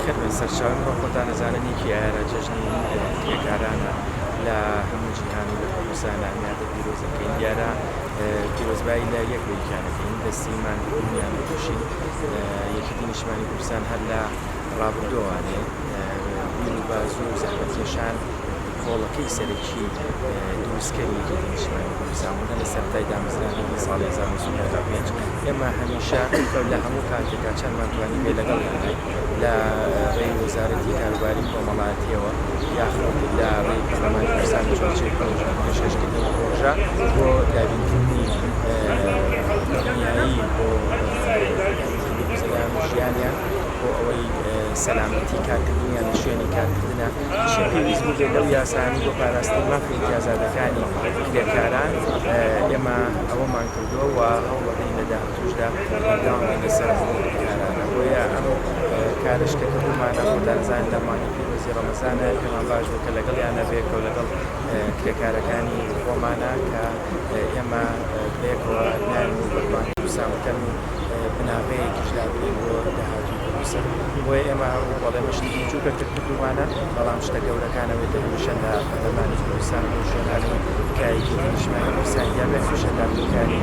کردن سەرچاوی خۆتان نەزانێکی ئایرە جەژنی کرێکارانە لە هەموو جیهان و لە کوردستان ئەمیادە پیرۆزەکەین دیارە پیرۆزبایی لە یەک وەیکیانەکەین دەستی ماندووبوونیان بکوشی یەکێتی نیشتمانی کوردستان هەر لە ڕابردۆوانێ بیر و بازوو و زەحمەتکێشان کۆڵەکەی سەرەکی دروستکەری یەکێتی نیشتمانی کوردستان بوون لە سەرەتای دامەزراندنی ساڵی 1995 ئێمە هەمیشە لە هەموو کاتێکا چەندمان توانی بێ لەگەڵیانای لە ڕێی وەزارەتی کاروباری کۆمەڵایەتیەوە یاخود لە ڕێی پەرلەمانی کوردستان لە جۆرچەی پێشکەشکردنی پرۆژە بۆ دابینکردنی دنیایی بۆ گوزەران و ژیانیان بۆ ئەوەی سەلامەتی کارکردنیان لە شوێنی کارکردنە چی پێویست بوو بێت لەو یاسانی بۆ پاراستنی مافی ئیمتیازاتەکانی کرێکاران ئێمە ئەوەمان کردووە و هەوڵەدەین لە داهاتووشدا بەردەوامیان لەسەر کرێکارانە بۆیە ئەم کارشتێکە بوومانە خۆتانزان لە مانگی پیرۆزی ڕەمەزانە پێمان باش بوو کە لەگەڵیانە بێکەوە و لەگەڵ کرێکارەکانی خۆمانە کە ئێمە بێکەوە نان و بەربانی کوردستانەکەن و بناغەیەکیش دابرین بۆ داهاتووی کوردستان بۆیە ئێمە بەڵێمە شتێکی جووکە کردومانە بەڵام شتە گەورەکانەوەی هەمیشە لە پەرلەمانی کوردستان بۆ شوێنانی کایەکی نیشتمانی کوردستان یا بێت شەدارکاری